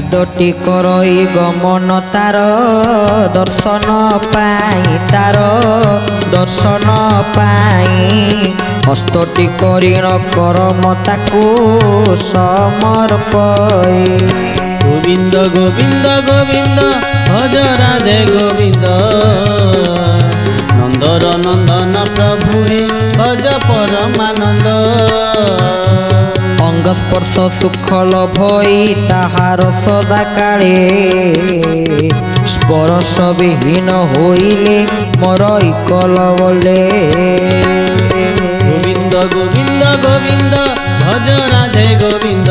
पादटी करई गमन तार दर्शन पाई तार दर्शन पाई हस्तटी करिण करम ताकू समर्पई। गोविंद गोविंद गोविंद भज राधे गोविंद नंदर नंदन प्रभु हे भज परमानंद। अंग स्पर्श सुखल भई ताहार सदा काले स्पर्श विहीन होइले मरई कल बोले। गोविंद गोविंद गोविंद भज राधे गोविंद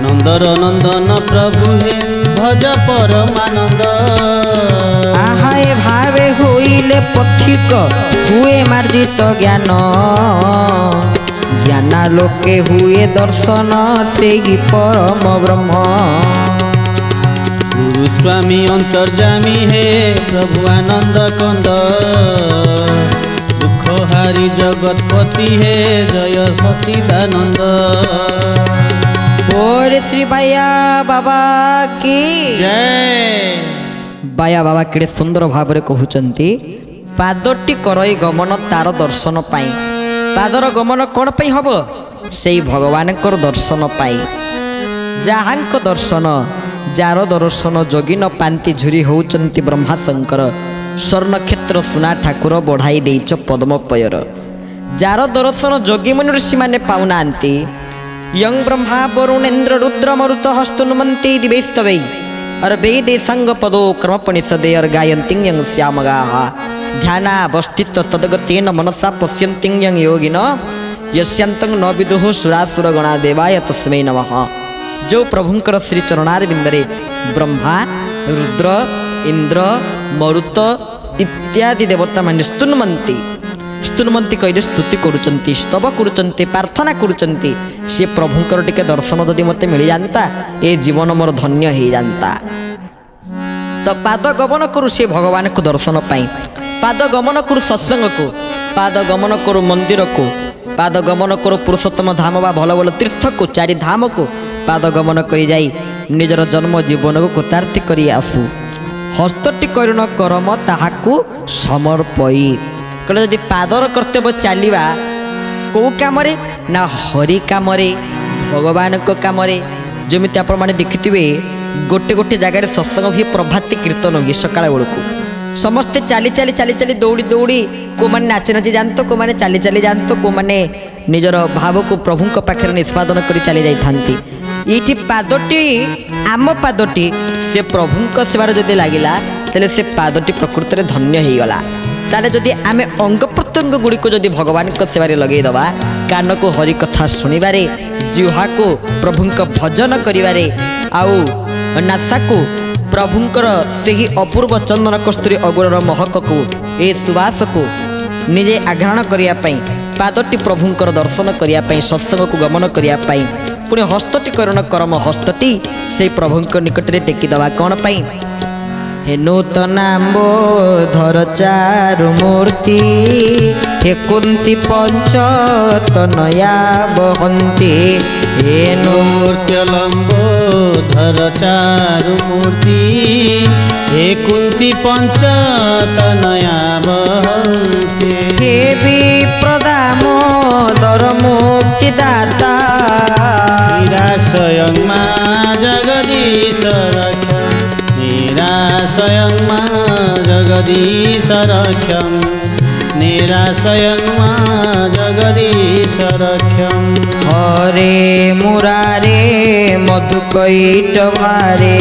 नंदर नंदन प्रभु हे भज परमानंद। आहाय भावे होइले पथिक हुए मार्जित ज्ञान ज्ञाना लोके हुए दर्शन से परम ब्रह्म। गुरु स्वामी अंतर्जामी हे प्रभु आनंद कंद दुख हारी जगतपति हे जय सच्चिदानंद। बोल श्री बाया बाबा की जय। बाया बाबा केड़े सुंदर भाव में कहउचंती पादटी करई गमन तार दर्शन पाई। पादर गमन कौन पाई हब से भगवान दर्शन पाई। जहांक दर्शन जार दर्शन जोगी न पांति झुरी होउचंती ब्रह्मा शंकर स्वर्ण क्षेत्र सुना ठाकुर बढ़ाई देइच पद्म पयर। जार दर्शन जोगी मुनि ऋषि माने पाउनांती यं ब्रह्मा वरुणेन्द्र रुद्र मरुत हस्तुन्मन्ति दिवेस्तवै और वेदे संग पदो क्रमपनिषदे और गायन्ति यं श्यामगाः ध्यानावस्थित तद्गतेन मनसा पश्यन्ति यं योगिनो यस्यन्तं न विदुः सुरासुर गणा देवाय तस्मै नमः। जो प्रभुंकर श्री चरणारविंदरे ब्रह्मा रुद्र इंद्र मरुत इत्यादि देवता माने स्तुन्मन्ति स्तुन्मन्ति कहले स्तुति करुचंती स्तव करुचंती प्रार्थना करुचंती से प्रभुंकर टिके दर्शन जदि मते मिल जानता ए जीवन मोर धन्य हो जानता। तो पाद गमन करू से भगवान को दर्शन पाई। पाद गमन करू सत्संग को पाद गमन करू मंदिर को पाद गमन करू पुरुषोत्तम धाम बा भल भल तीर्थ को चारि धाम को पाद गमन करी जाई निजर जन्म जीवन को कृतार्थी करी आसु। हस्तटी करुण करम ताहाकू समर्पई कहले यदि पादर कर्तव्य चलवा कौ कम ना हरि कम भगवान को कम जमी आपण मैंने देखिथे गोटे गोटे जगह सत्संग हुए प्रभाती कीर्तन हुए सकाल बेलू समस्ते चाली चाली चाली चाली दौड़ी दौड़ी को मैंने नाची नाची जानत को मैंने चाली चाली जानत को मैंने निजर भाव को प्रभु पाखे निष्पादन कर चली जाती। ये पादटी आम पादटी से प्रभु सेवार जदि लगिला तेल से पादटी प्रकृत में धन्य हो गला। ताले जदि आमे अंग प्रत्यंग गुड़िक जदि भगवान सेवारे लगेदबा कान को हरि कथा शुणिबारे जिह्वा को प्रभुंक भजन करिबारे आउ नासा को प्रभुंकर सेही अपूर्व चंदन कस्तूरी अगुरर महक को ए सुवास को निजे आघ्राण करिया पई पादटी प्रभुंकर दर्शन करिया पई सत्संग को गमन करिया पई पुणी हस्तटी करुण करम हस्तटी से प्रभुंक निकटरे टेकी दबा कौन पई हे नूतनाम्बो धर चारु मूर्ति हे कुंती पंच तनया बहंती हे नूर्त्यलंबो धर चारु मूर्ति हे कुंती पंच तनया बहंती हे विप्रदामो दर मुक्ति दाता स्वयं मां जगदीश रक्ष निराशयं मां जगदीश रक्षं निराशयं मां जगदीश रक्षं। हरे मुरारे मधुकैट भारे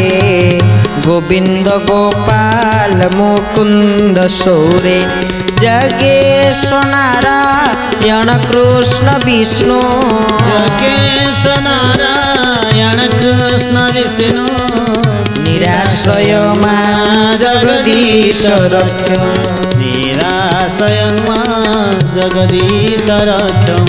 गोविंद गोपाल मुकुंद सौरे जगेश नारायण कृष्ण विष्णु जगेश नारायण कृष्ण विष्णु निराश्रय मां जगदीश रक्ष निराशयं मां जगदीश रक्षं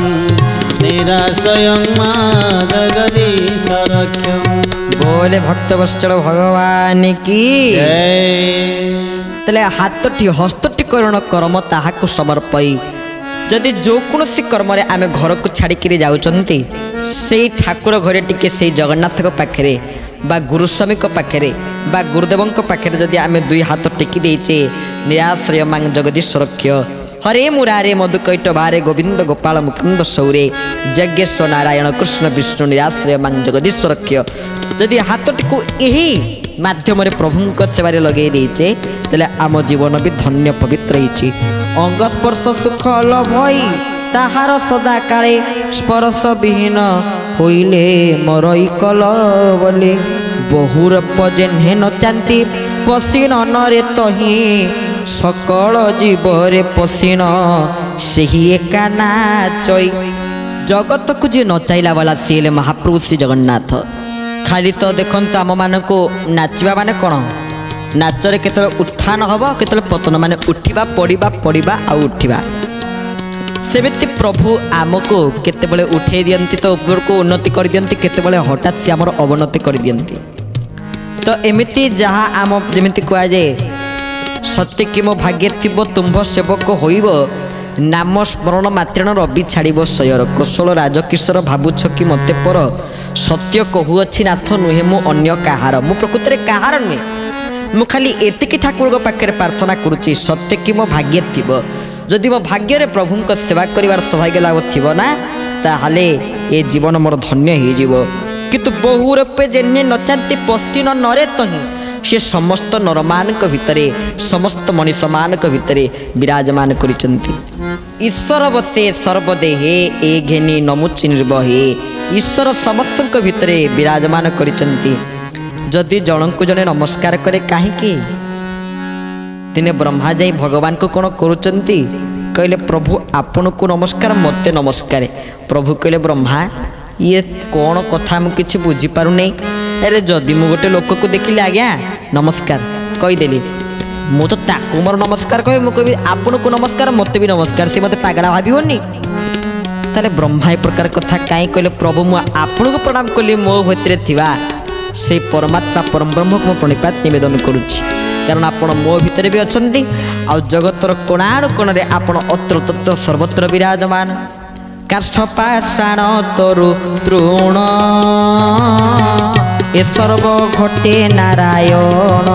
निराशयं मां जगदीश रक्षं। बोले भक्त वत्सल भगवान की जय। तले हाथटी हस्तटी करण कर्म ताहाकु समर्पई जदि जो कौन कर्म आम घर को छाड़ी जाऊँगी से ठाकुर घरे टिके से जगन्नाथ पाखे बा गुरुस्वामी पाखे बा गुरुदेव पाखे जदि आम दुई हाथ टेकी देचे निराश्रय मांग जगदीश्वरक्ष हरे मुरारे मधुकैट बारे गोविंद गोपाल मुकुंद सौरे यज्ञेश्वर नारायण कृष्ण विष्णु निराश्रय मांग जगदीश्वरक्ष जदि हाथटी को यही माध्यम प्रभु सेवारे लगे देचे तेले आम जीवन भी धन्य पवित्र होती अंग स्पर्श सुख लभई ताहार सदा काले स्पर्श विहीन होइले मरई कल बोले बहुरप जेन्हे नचांती पसीन नरे तही सकल जीवरे पसीन सेही एका नाचई जगत को जी नचाइला वाला सीले महाप्रभु श्री जगन्नाथ खाली तो देखत आम मान को नाचवा माने कौन नाचरे केतल उत्थान हम केतल पतन माने उठिबा पड़िबा पड़िबा आ उठिबा सेमिति प्रभु आमको केतेबेले उठे दियंती तो ऊपर को उन्नति कर दियंती केतेबेले हठात से आमर अवनति कर दियंती तो एमिति जहाँ आम जेमिति कह जाए सत्य कि मो भाग्य थिबो तुम्भ सेवक होइब नाम स्मरण मात्रेण रवि छाड़ब शयर कौशल राजकिशोर भावुछ कि मते पर सत्य कहूअछि नाथ नुहे मु अन्य काहार मु प्रकृति में काहार नुहे मु खाली एतिकी ठाकुर पाखे प्रार्थना करुच्ची सत्य कि मो भाग्य थिबो जदि मो भाग्य प्रभु सेवा करिवार सौभाग्य लाभ थी ना ताहले ये जीवन मोर धन्य हो किंतु बहु रूपे जेने नचांती पसीन नरे तही से समस्त नरमान भितरे समस्त मनीष मान भितरे विराजमान करिचंती ईश्वर बसे सर्वदेहे ए घेनी नमुचि निर्वहे ईश्वर समस्त भितरे विराजमान करिचंती जदि जन को जने नमस्कार करे कहीं दिने ब्रह्मा जाई भगवान को कौन करुचंती कहले प्रभु आपण को नमस्कार मते नमस्कार प्रभु कहले ब्रह्मा ये कौन कथा मु किछि बुझी पारु नै अरे जदि मु गोटे लोक को देखिले आज्ञा नमस्कार कहीदेली मु तो ताकू मोर नमस्कार कहे मु कहि आपण को नमस्कार मते भी नमस्कार से मते पागड़ा भाबिबोनी ताले ब्रह्मा ए प्रकार कथा काई कहले प्रभु मु आपण को प्रणाम कली मो भीतर थिबा से परमात्मा परम ब्रह्म को प्रणिपात निवेदन करुछि कारण आपण मो भितर भी अच्छी आ जगतर कोणाणु कोण रे आपण अत्र तत्र सर्वत्र विराजमान काष्ठ पाषाण तरु तृण ए सर्व घटे नारायण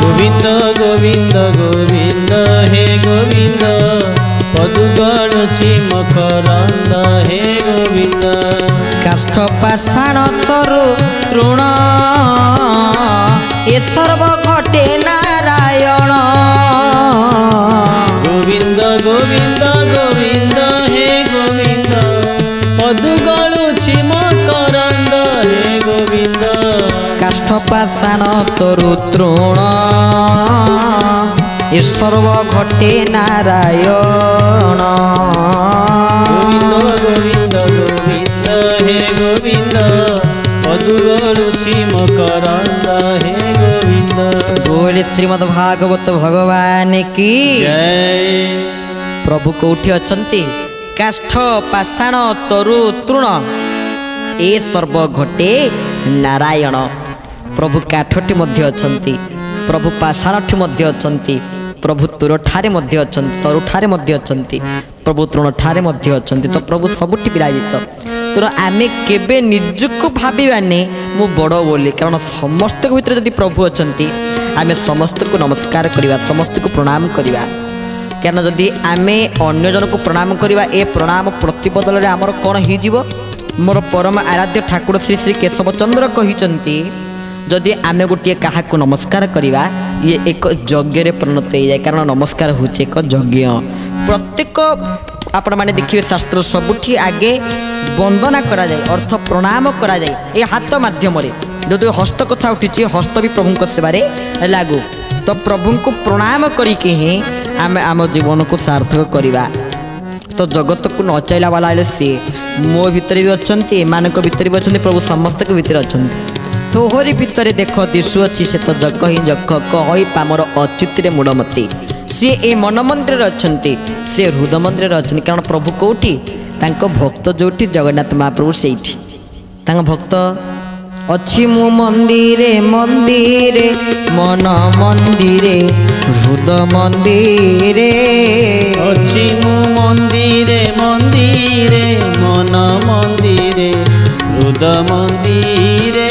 गोविंद गोविंद गोविंद हे गोविंद पदुगणुचि मकरंद हे गोविंद काष्ठ पाषाण तरु तृण ए सर्व घटे नारायण गोविंद गोविंद गोविंद हे गोविंद पदुगणुचि मकरंद हे गोविंद काष्ठ पाषाण तरु तृण ए सर्व घटे नारायण गोविंद गोविंद गोविंद हे गोविंद पदुगणुचि मकरंद हे गोविंद बोले श्रीमद् भागवत भगवान की जय प्रभु कोठी अछंती काष्ठ पाषाण तरु तृण ए सर्व घटे नारायण प्रभु काठटी मध्य अछंती प्रभु पाषाणठी मध्य अछंती प्रभु तुरठारे मध्य अछंती तरुठारे मध्य अछंती प्रभु तृणठारे मध्य अछंती तो प्रभु सबुठी विराजित तेणु आमे केबे निजको भाविबानी मु बड़ बोली कारण समस्त भीतर यदि प्रभु अछंती आमे समस्त को नमस्कार करिबा समस्त को प्रणाम करिबा कारण जदि आमे अन्य जन को प्रणाम करिबा ए प्रणाम प्रतिबदल रे हमर कोन ही जीवो मोर परम आराध्य ठाकुर श्री श्री केशव चंद्र कहिचंती जदि आमे गोटे क्या नमस्कार करिबा ये एक यज्ञ रे परिणत हो जाए कारण नमस्कार होचे एक यज्ञ प्रत्येक आपण माने देखिए शास्त्र सबुठी आगे वंदना करा जाए अर्थ प्रणाम करा जाए ये हाथ माध्यम जो हस्त कथा उठी हस्त भी प्रभु सेवारे लागू तो प्रभु को प्रणाम करके ही आम आम जीवन को सार्थक करवा तो जगत को नचाइला वाला सी मो भितर भी अच्छा एमान भितर भी अच्छा प्रभु समस्त के भितर अच्छा तोहरी भितर देख दिशुअछि से तो जग ही जग कही पामर अच्युत मूढ़मती सी ए मन मंदिर अच्छा सी हृदय मंदिर अच्छा कारण प्रभु कौटी भक्त जोटी जगन्नाथ महाप्रभु से भक्त ଅଛି ମୁଁ ମନ୍ଦିରେ ମନ୍ଦିରେ ମନ ମନ୍ଦିରେ ହୃଦ ମନ୍ଦିରେ ଅଛି ମୁଁ ମନ୍ଦିରେ ମନ୍ଦିରେ ମନ ମନ୍ଦିରେ ହୃଦ ମନ୍ଦିରେ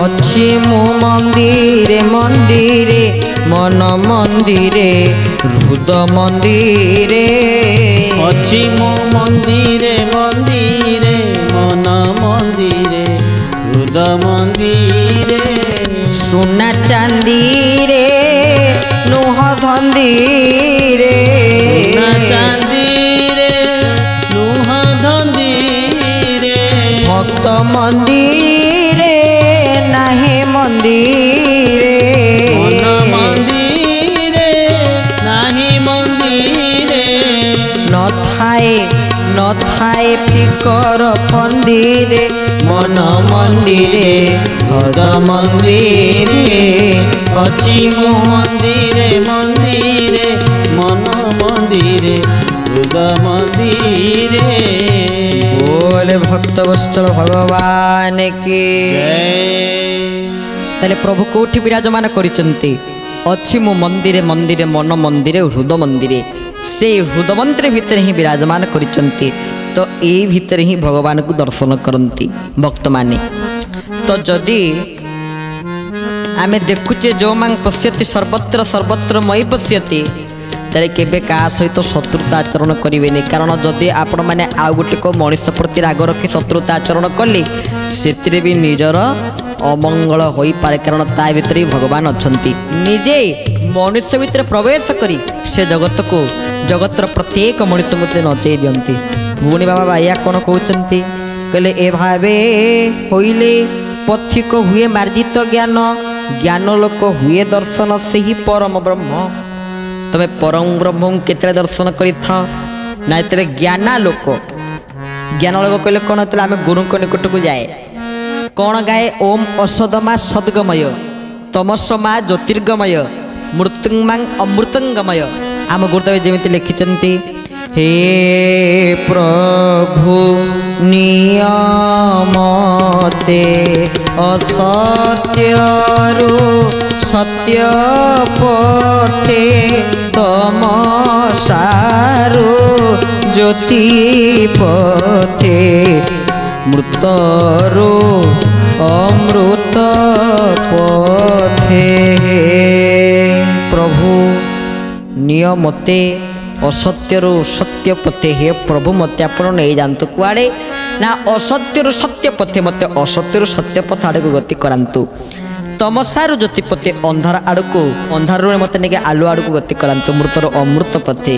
ଅଛି ମୁଁ ମନ୍ଦିରେ ମନ୍ଦିରେ ମନ ମନ୍ଦିରେ ହୃଦ ମନ୍ଦିରେ ଅଛି ମୁଁ ମନ୍ଦିରେ ମନ୍ଦିରେ ମନ ମନ୍ଦିରେ ହୃଦ ମନ୍ଦିରେ ସୁନା ଚାନ୍ଦିରେ ନୁହ ଧନ୍ଦିରେ ସୁନା ଚାନ୍ଦିରେ ଲୁହ ଧନ୍ଦିରେ ଭକ୍ତ ମନ୍ଦିରେ ନାହିଁ ମନ୍ଦିରେ ମନ ମନ୍ଦିରେ ନାହିଁ ମନ୍ଦିରେ ନଥାଏ ନଥାଏ ଫିକର ପନ୍ଦିରେ ମନ ମନ୍ଦିରେ ହୃଦ ମନ୍ଦିରେ ଅଛି ମୁଁ ମନ୍ଦିରେ ମନ୍ଦିରେ ମନ ମନ୍ଦିରେ ହୃଦ ମନ୍ଦିରେ बोले भक्त वत्सल भगवान की ताले प्रभु कोठी विराजमान करिसंती अछि मु मंदिरे मंदिरे मन मंदिरे हृद मंदिरे से हृद मंदिर भितर ही विराजमान करिसंती तो ए भितर ही भगवान को दर्शन करंती भक्त माने तो जदि आमे देखुचे जो मांग पश्यति सर्वत्र सर्वत्र मई पश्यति तारे केबे का सहित शत्रुता आचरण करेंगे कारण जदि आपण मैंने आउ गोटे को मनुष्य प्रति राग रखी शत्रुता आचरण कले से भी निजर अमंगल हो पारे कारण ता भीतर भगवान अच्छा निजे मनुष्य भितर प्रवेश करी से जगत को जगतर प्रत्येक मनुष्य को से नचई दियंती पुणी बाबा बाया कौन कहते कहले ए भावे होइले पथिक हुए मार्जित ज्ञान ज्ञान लोक हुए दर्शन से ही परम ब्रह्म तमे परम ब्रह्म केतरे दर्शन करि था ना एतरे ज्ञाना लोक ज्ञान लोक कहले कौन होता आम गुरु निकट को जाए कौन गाए ओम असदमा सद्गमय तमसमा ज्योतिर्गमय मृत्युंमा अमृतंगमय आम गुरुदेव जमी लिखिं हे प्रभु नियमते असत्यरु सत्य पथे तमसारु ज्योति पथे मृतरु अमृत पथे प्रभु नियमते असत्यरु सत्य पथे हे प्रभु मत आप नहीं जातु कुआड़े ना असत्यरु सत्य पथे मत असत्यरु सत्य पथ आड़ को गति करांतु तमसारु ज्योतिपते अंधार आड़ को अंधार मत नहीं आलु आड़ को गति करांतु मृतर अमृत पथे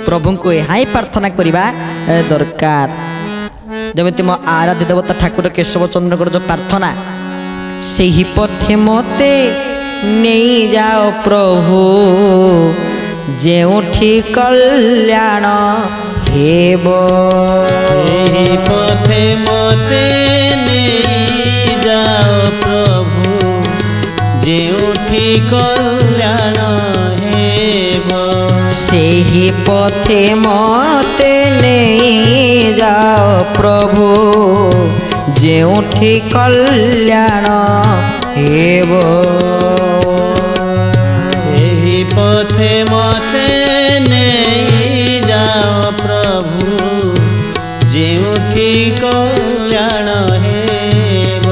प्रभु को यह प्रार्थना करवा दरकार जमी मो आराध्य देवता ठाकुर केशव चंद्र जो प्रार्थना से ही पथे मते नहीं जाओ प्रभु जेउठी कल्याण हेब ସେହି ପଥେ ମତେ ନେଇ ଯାଅ ପ୍ରଭୁ ଯେଉଁଠି କଲ୍ୟାଣ ହେବ ସେହି ପଥେ ମତେ ନେଇ ଯାଅ ପ୍ରଭୁ ଯେଉଁଠି କଲ୍ୟାଣ ହେବ ସେହି ପଥେ ମତେ ନେଇ ଯାଅ ପ୍ରଭୁ ଯେଉଁଠି କଲ୍ୟାଣ ହେବ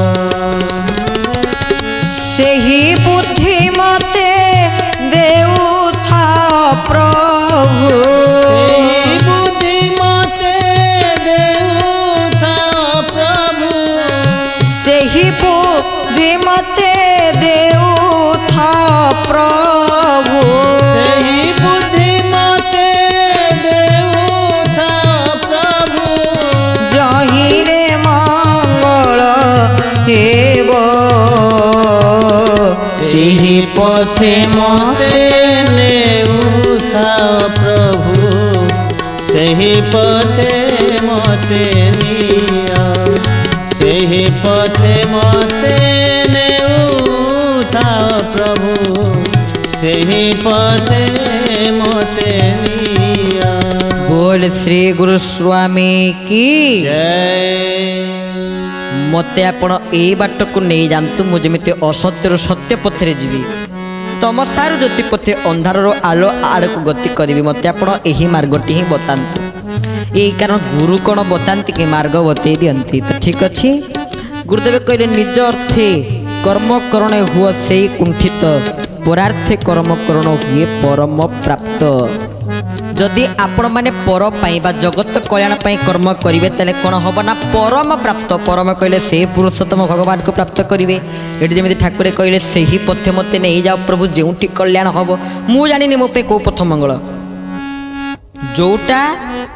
ସେହି ବୁଦ୍ଧି ମତେ ଦେଉଥା ପ୍ରଭୁ ସେହି ବୁଦ୍ଧି ମତେ ଦେଉଥା ପ୍ରଭୁ ସେହି ବୁଦ୍ଧି ମତେ ଦେଉଥା ପ୍ରଭୁ ସେହି ବୁଦ୍ଧି ମତେ ଦେଉଥା ପ୍ରଭୁ ଜହିରେ ମଙ୍ଗଳ ହେବ ସେହି ପଥେ ମତେ ନେଉଥା ପ୍ରଭୁ ସେହି ପଥେ ମତେ ନିଅ ସେହି ପଥେ ମତେ ନେଉଥା ପ୍ରଭୁ ସେହି ପଥେ ମତେ ନିଅ बोल श्री गुरु स्वामी की ଜୟ मते आपण एई बाट को नहीं जानतु मु जेमिति असत्यर सत्य पथरे जीवी तमसार ज्योति पथे अंधार आलो आड़ को गति करी मते आपण एही मार्गटी ही बतांतु यही कारण गुरु कौन बताती कि मार्ग बतई दियंती तो ठीक अच्छे गुरुदेव कहले निज अर्थे कर्म करणे हुआ से कुंठित परार्थे कर्म करण हुए परम प्राप्त जदि आपण माने पर पाई बा जगत कल्याण पाई कर्म करिवे तले कोन हबो ना परम प्राप्त परम कहले से पुरुषोत्तम भगवान को प्राप्त करिवे एटी जेमिति ठाकुर कहले सेही पथे मते नै जाओ प्रभु जेउठी कल्याण हबो मु जानिनी मो पे को पथ मंगल जोटा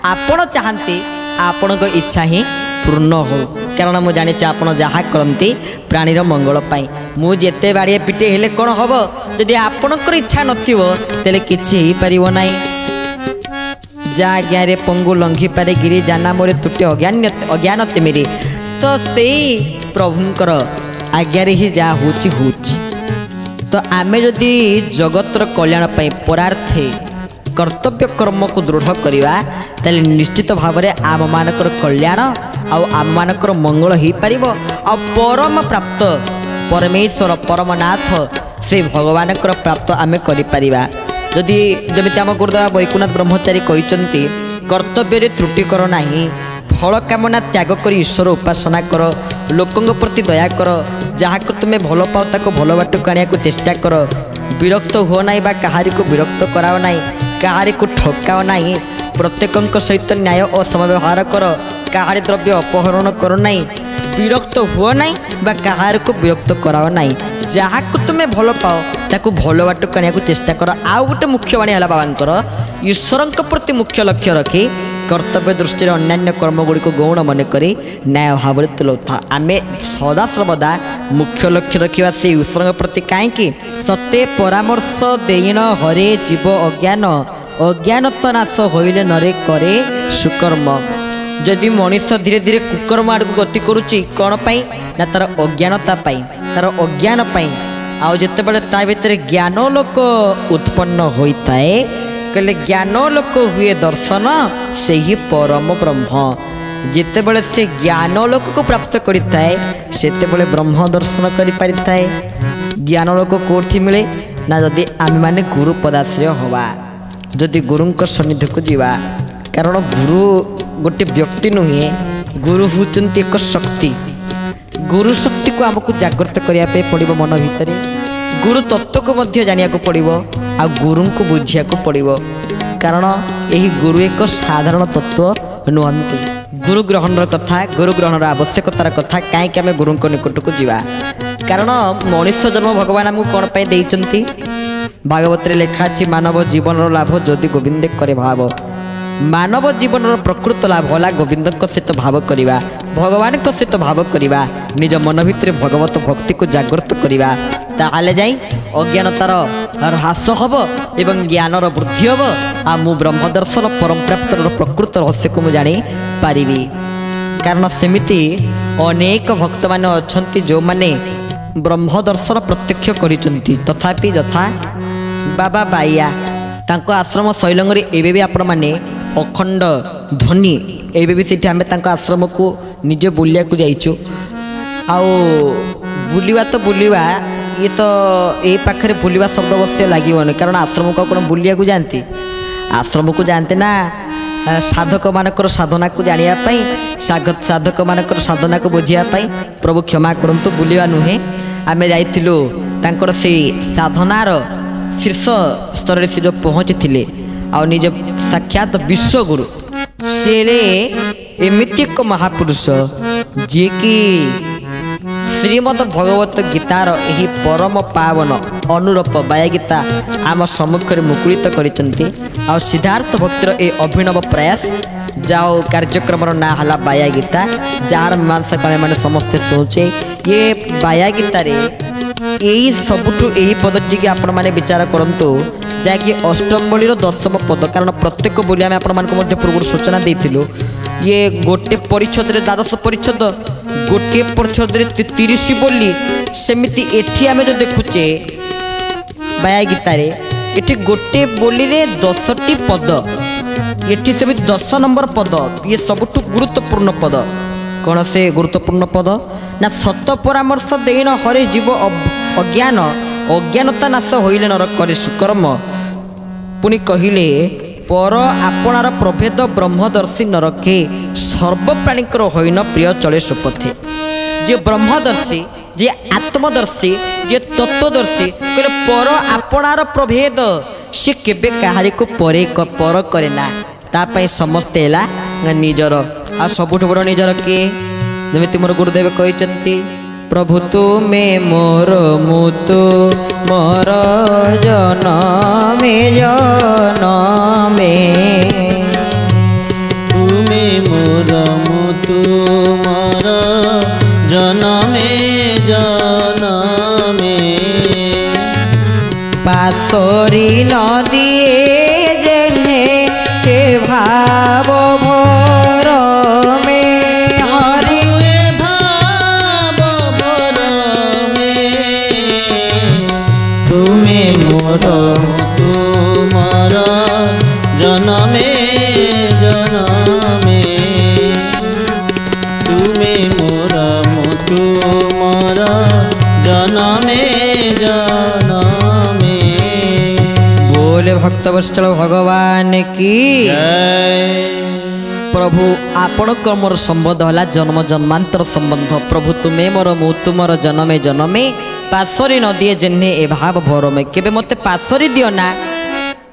आपण चाहते आपण को इच्छा ही पूर्ण हो कारण मु जानी आपण जहाँ करती प्राणीर मंगल पाई मु जेते बाड़िया पिटे हेले कौन हम जदि आपणकर इच्छा नथिबो तेले किछि ही परिबो नाही जा आज्ञा पंगु लंघी पारे गिरी जाना मोरे तुटे अज्ञान मेरे तो से प्रभुंकर आज्ञा ही जा होची तो आमे जदि जगतर कल्याण पाई परार्थे कर्तव्य कर्म को दृढ़ करवा ताले निश्चित भाव में आम मानकर कल्याण आम मानकर मंगल हो पार आ परम प्राप्त परमेश्वर परमनाथ से भगवान प्राप्त आम करिपरिबा जदि जमी आम गुरुदेव वैकुनाथ ब्रह्मचारी कहते कर्तव्य त्रुटि कर नाही फल कामना त्याग कर ईश्वर उपासना कर लोकों प्रति दया कर जहाँ को तुम्हें भल पाओ ताको भल बाट को आने को चेष्टा कर विरक्त हो ना बा कहारी को विरक्त कराओ ना कहारी को ठकाओ ना प्रत्येक सहित न्याय और समव्यवहार कर कहारी द्रव्य अपहरण कर ना विरक्त हुआ ना बा कहार को विरक्त कराओ ना जहाँ को तुम्हें भल पाओ ताकू भल बाट को आने को चेष्टा कर आउ गोटे मुख्य बाणी है बाबांकर ईश्वर प्रति मुख्य लक्ष्य रखी कर्तव्य दृष्टि अन्य कर्म गुड़ी को गौण मन करी न्याय भाव में तुलौथा आम सदा सर्वदा मुख्य लक्ष्य रखा से ईश्वर प्रति कहीं सत्य परामर्श देन हरे जीव अज्ञान अज्ञानत नाश होइले नरे करे सुकर्म जदि मनीष धीरे धीरे कुकर्म आड़ को गति करुच्ची कौन पाई ना तार अज्ञानता पाई तार अज्ञान पाई आउ जिते बड़े ता भीतर ज्ञान लोक उत्पन्न होता है कहले ज्ञान लोक हुए दर्शन से ही परम ब्रह्म जिते बड़े से ज्ञान लोक को प्राप्त करता है सेते बड़े ब्रह्म दर्शन करि पारिता है ज्ञान लोक कोठी मिले ना जदि आम माने गुरु पदाश्रय हवा जदि गुरुंक सन्निधि को जीवा कारण गुरु गोटे व्यक्ति नुहे गुरु होचंती एक शक्ति गुरु शक्ति को आमको जागृत करने पड़ो मन भितर गुरु तत्व को मध्य जानिया को पड़ो आ गुरु को बुझिया को पड़ो कारण यही गुरु एक साधारण तत्व नुहंती गुरु ग्रहण कथा गुरु ग्रहण आवश्यकतार कथा कहीं आम गुरु निकट को जीवा कारण मनुष्य जन्म भगवान आमको कौन पाई देइचंती भागवत लेखा अच्छी मानव जीवन लाभ जदि गोविंद करे भाव मानव जीवन प्रकृत लाभ है गोविंद सहित भाव करवा भगवान सहित भाव करवा निज मन भितर भगवत भक्ति को जागृत करवा ताहले जाई अज्ञानतार ह्रास हम एवं ज्ञानर वृद्धि हम आ मु ब्रह्म दर्शन परम प्राप्त प्रकृत रहस्य को जानी पारि कारण सेमिति अनेक भक्त माने अछंती जो माने ब्रह्म दर्शन प्रत्यक्ष करिसंती तथापि यथा बाबा बाइया तांको आश्रम शैलंगरी एबे भी आपण माने अखंड ध्वनि एबे भी सेठी आमे तांको आश्रम को निजे बुलिया को जाइछु आउ बुलिवा तो बुलिवा ये तो ए पाखरे बुलिवा शब्द अवश्य लागिवनी कारण आश्रम को कोन बुलिया को जानती आश्रम को जानते ना साधक मानकर साधना को जानिया पाई साधक मानकर साधना को बुझिया पाई प्रभु क्षमा करंतु बुलिवा नुहे आमे जाइथिलु तांकर से साधनार शीर्ष स्तर से जो पहुँची थे आ निज साक्षात विश्वगुरु से एमती एक महापुरुष जी कि श्रीमद भगवत गीतार यही परम पावन अनुरूप बाया गीता आम सम्मुखें मुकुलित करिसंती आ सिद्धार्थ भक्तिर ए अभिनव प्रयास जाओ कार्यक्रम ना हला बाया गीता जार मीमांसा कले माने समस्ते शुणुचे ये बाया गीतार यही सबुठु यही पदटी की आपण माने विचार करंतु जहाँकि अष्टमबलीर 10म पद कारण प्रत्येक बोली आम आपण मानक पूर्व सूचना देइथिलु ये गोटे परिच्छद रे 12 परिच्छद गोटे परिच्छद रे 30 बोली सेमिति एठी आमे जो देखुचे बाया गीतारे एठी गोटे बोली रे 10टी पद एठी सेमिति 10 नंबर पद ये सबुठु गुरुत्वपूर्ण पद कौन से गुरुत्वपूर्ण पद ना सत परामर्श देन हरे जीव अज्ञान अज्ञानता नाश होइले नर करे सुकर्म पुनि कहिले पर आपणार प्रभेद ब्रह्मदर्शी नरके सर्वप्राणीकर होइन प्रिय चले सुपथे जे ब्रह्मदर्शी जे आत्मदर्शी जे तत्वदर्शी कहले पर आपणार प्रभेद से केबे काहारी को परे पर करे ना तापाई समस्ते हैला निजर आ सबुठ बड़ निजर किए जमिति मोर गुरुदेव कहते प्रभु तुमे मोर मुतु मोर जनमे जनमे तुमे मोर मुतु मोर जनमे जनमे पासरी नदिए जेने के भाव भोर में हरि भाव भर में तुमे मोर तुमर जनमे जनमे तुमे मोर मुतु मोर जनमे जनमे बोले भक्तवत्सल भगवान की जय प्रभु आपण मोर संबंध है जन्म जन्मांतर संबंध प्रभु तुम्हें मोर मु तुमर जनमे जनमे पासरी न दिए जेन्हे ए भाव भर में केबे मते पासरी दियो ना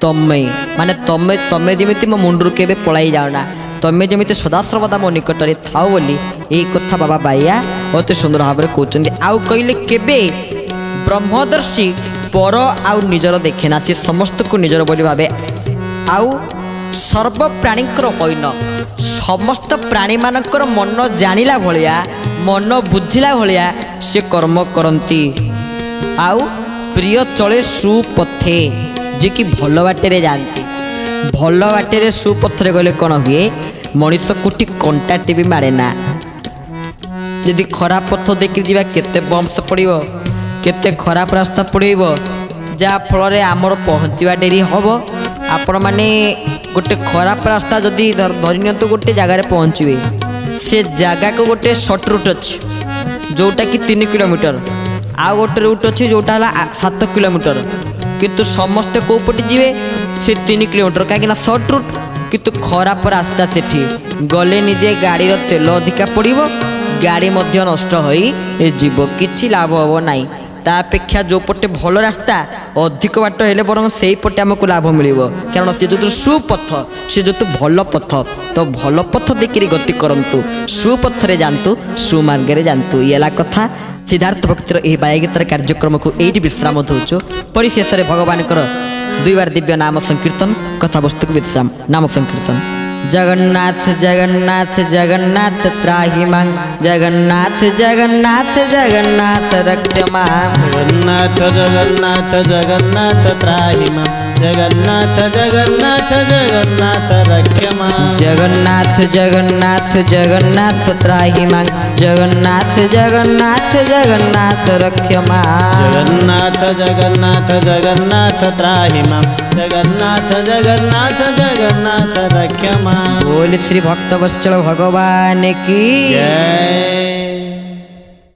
तमे माने तमे तमे जेमिति मो मुंडरू केबे पलाई जाओना तमे जेमिति सदासर्वदा मो निकटरे थाओ बोली ए कथा बाबा बाया अति सुंदर भाव में कहउचंदी आउ कहिले केबे ब्रह्मदर्शी पर आउ निजर देखेना से समस्त को निजर बोली भावे आउ सर्व प्राणीकर होइन समस्त प्राणी मानकर मन जानिला भलिया मन बुझिला भलिया से कर्म करती आउ प्रिय चले सुपथे जे कि भल बाटे जानती भल बाटे सुपथरे गले कौन हुए मनीष कोटी कंटाटी भी मारे ना यदि खराब पथ देखी जा केते बम्स पड़ो केते खराब रास्ता पड़ो जहाँ फल आमर पहुँचवा डेरी हम आपण मैंने गोटे खराब रास्ता जदि धरी नि गोटे जगार पहुँचे से जगह को गोटे सर्ट रूट अच्छी जोटा कि 3 किलोमीटर आ गोटे रूट अच्छी जोटा है 7 किलोमीटर किंतु समस्ते कौपटे जी से 3 किलोमीटर कहीं सर्ट रूट किंतु खराब रास्ता से गले निजे गाड़ी तेल अधिका पड़ो गाड़ी नष्ट हो जीव किसी लाभ हम ना तापेक्षा जो पटे भल रास्ता अधिक बाट हेले बर से पटे आमको लाभ मिल कारण से जो सुपथ से जो भल पथ तो भल पथ देखिए गति करंतु सुपथरे जानतु सुमार्गे जानतु ये कथा सिद्धार्थ भक्तिर यह बायगीतार कार्यक्रम को यही विश्राम दौचु परिशेष भगवान 2 बार दिव्य नाम संकीर्तन कथा वस्तु को विश्राम नाम संकीर्तन जगन्नाथ जगन्नाथ जगन्नाथ त्राहि मां जगन्नाथ जगन्नाथ जगन्नाथ रक्ष मां जगन्नाथ जगन्नाथ जगन्नाथ त्राहि मां जगन्नाथ जगन्नाथ जगन्नाथ रक्ष मां जगन्नाथ जगन्नाथ जगन्नाथ त्राहि मां जगन्नाथ जगन्नाथ जगन्नाथ रक्ष मां जगन्नाथ जगन्नाथ जगन्नाथ त्राहि मां जगन्नाथ जगन्नाथ जगन्नाथ रक्ष मां बोल श्री भक्तवत्सल भगवान की जय।